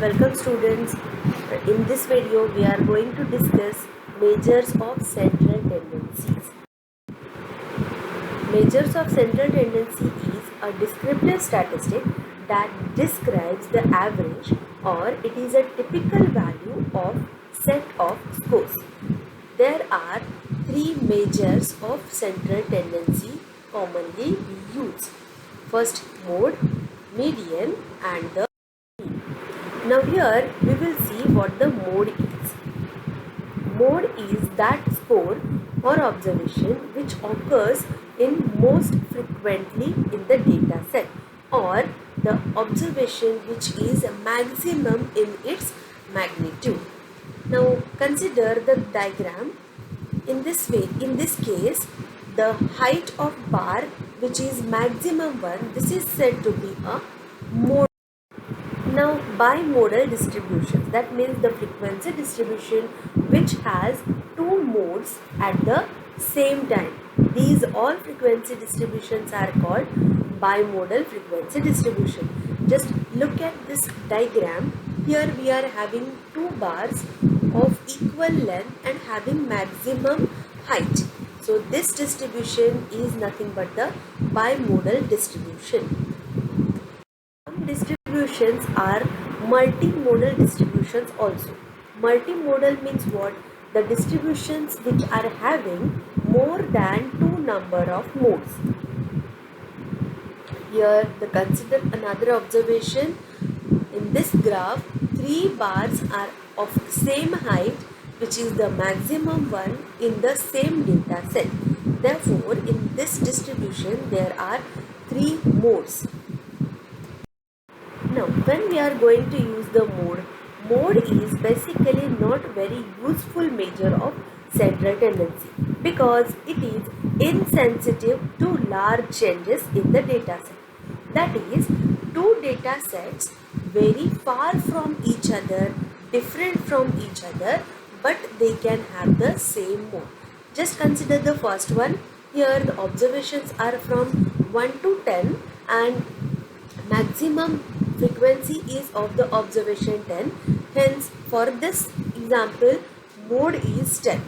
Welcome students. In this video we are going to discuss measures of central tendencies. Measures of central tendency is a descriptive statistic that describes the average or it is a typical value of set of scores. There are three measures of central tendency commonly used. First, mode, median and the mean. Now here we will see what the mode is. Mode is that score or observation which occurs in most frequently in the data set, or the observation which is maximum in its magnitude. Now consider the diagram. In this case, the height of bar which is maximum one, this is said to be a mode. Now, bimodal distributions, that means the frequency distribution which has two modes at the same time. These all frequency distributions are called bimodal frequency distribution. Just look at this diagram. Here we are having two bars of equal length and having maximum height. So this distribution is nothing but the bimodal distribution. Some distributions are multimodal distributions also. Multimodal means what? The distributions which are having more than two number of modes. Here consider another observation. In this graph, three bars are of same height, which is the maximum one in the same data set. Therefore, in this distribution there are three modes. Now, when we are going to use the mode is basically not very useful measure of central tendency because it is insensitive to large changes in the data set. That is, two data sets very far from each other, different from each other, but they can have the same mode. Just consider the first one. Here the observations are from 1 to 10 and maximum frequency is of the observation 10. Hence, for this example, mode is 10.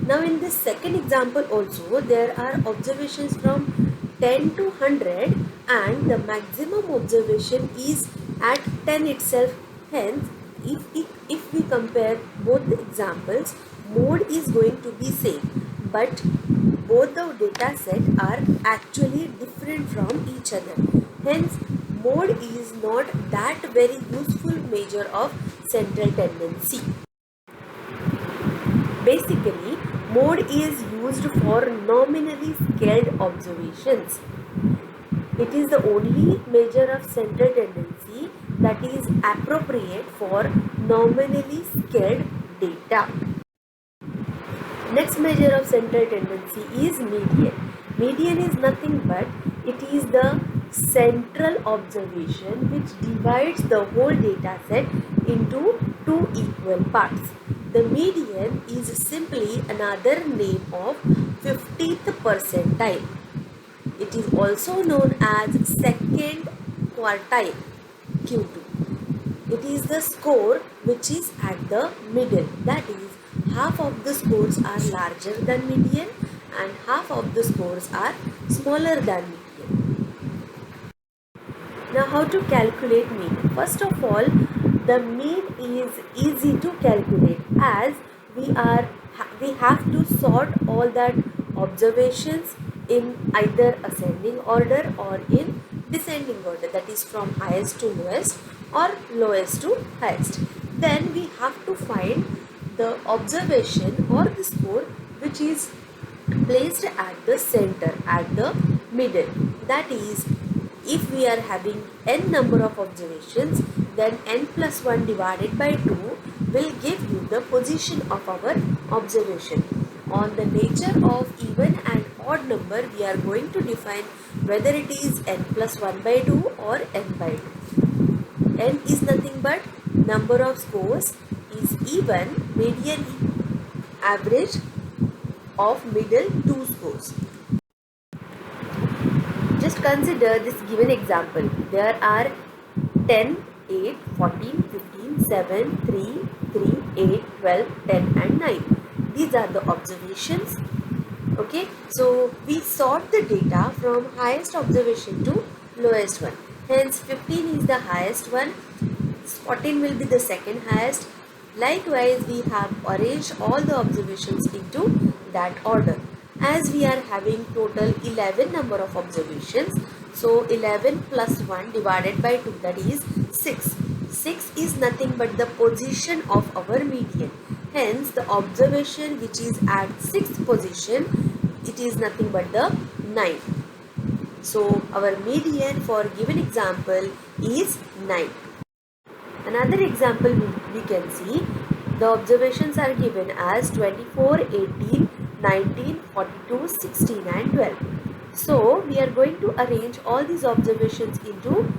Now, in this second example also, there are observations from 10 to 100 and the maximum observation is at 10 itself. Hence, if we compare both the examples, mode is going to be same, but both the data set are actually different from each other. Hence, mode is not that very useful measure of central tendency. Basically, mode is used for nominally scaled observations. It is the only measure of central tendency that is appropriate for nominally scaled data. Next measure of central tendency is median. Median is nothing but it is the central observation which divides the whole data set into two equal parts. The median is simply another name of 50th percentile. It is also known as second quartile, Q2. It is the score which is at the middle. That is, half of the scores are larger than median and half of the scores are smaller than median. Now, how to calculate mean? First of all, the mean is easy to calculate as we have to sort all that observations in either ascending order or in descending order, that is from highest to lowest or lowest to highest. Then we have to find the observation or the score which is placed at the center, at the middle. That is, if we are having n number of observations, then n plus 1 divided by 2 will give you the position of our observation. On the nature of even and odd number, we are going to define whether it is n plus 1 by 2 or n by 2. N is nothing but number of scores is even, median average of middle two scores. Just consider this given example. There are 10, 8, 14, 15, 7, 3, 3, 8, 12, 10 and 9. These are the observations. Okay, so we sort the data from highest observation to lowest one. Hence 15 is the highest one, 14 will be the second highest. Likewise, we have arranged all the observations into that order. As we are having total 11 number of observations, so 11 plus 1 divided by 2, that is 6. 6 is nothing but the position of our median. Hence, the observation which is at 6th position, it is nothing but the 9. So, our median for given example is 9. Another example we can see, the observations are given as 24, 18, 19, 42, 16 and 12. So, we are going to arrange all these observations into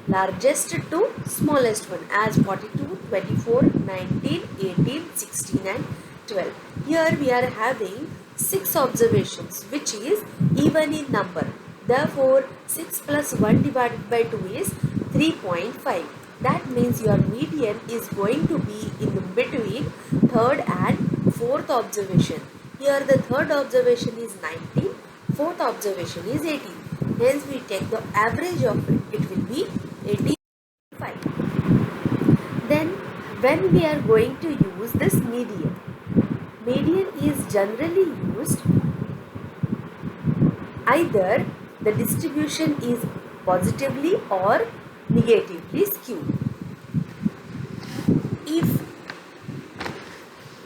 largest to smallest one as 42, 24, 19, 18, 16 and 12. Here we are having 6 observations which is even in number. Therefore, 6 plus 1 divided by 2 is 3.5. That means your median is going to be in between third and fourth observation. Here the third observation is 19, fourth observation is 18. Hence we take the average of it, it will be 85. Then when we are going to use this median, median is generally used either the distribution is positively or negatively skewed. If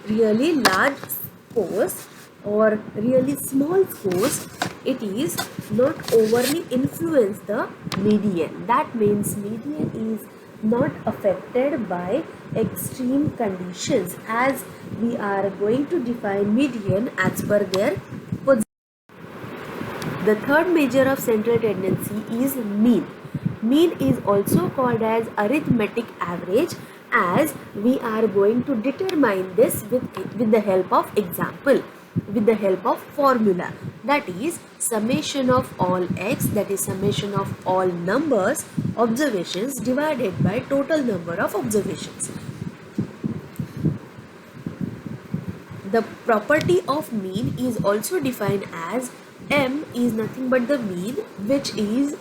really large scores or really small scores, it is not overly influence the median. That means median is not affected by extreme conditions, as we are going to define median as per their position. The third measure of central tendency is mean. Mean is also called as arithmetic average, as we are going to determine this with the help of example, with the help of formula, that is summation of all x, that is summation of all numbers observations divided by total number of observations. The property of mean is also defined as m is nothing but the mean which is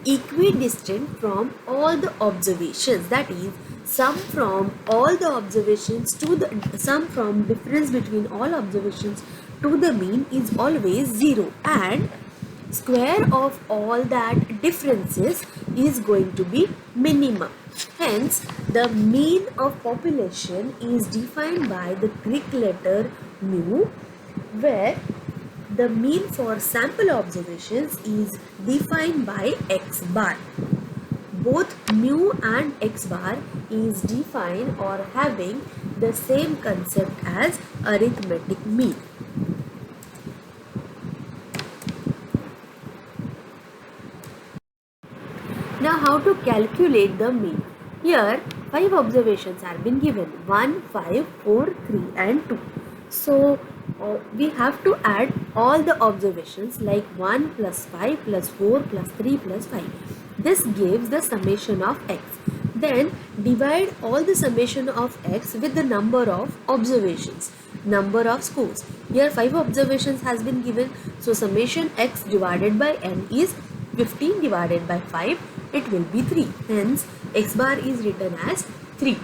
equidistant from all the observations, that is sum from all the observations to the sum from difference between all observations to the mean is always 0, and square of all that differences is going to be minimum. Hence, the mean of population is defined by the Greek letter mu, where the mean for sample observations is defined by x bar. Both mu and x bar is defined or having the same concept as arithmetic mean. Now, how to calculate the mean? Here 5 observations are been given, 1, 5, 4, 3 and 2. So we have to add all the observations like 1 plus 5 plus 4 plus 3 plus 5. This gives the summation of x. Then divide all the summation of x with the number of observations, number of scores. Here 5 observations has been given, so summation x divided by n is 15 divided by 5, it will be 3. Hence x bar is written as 3.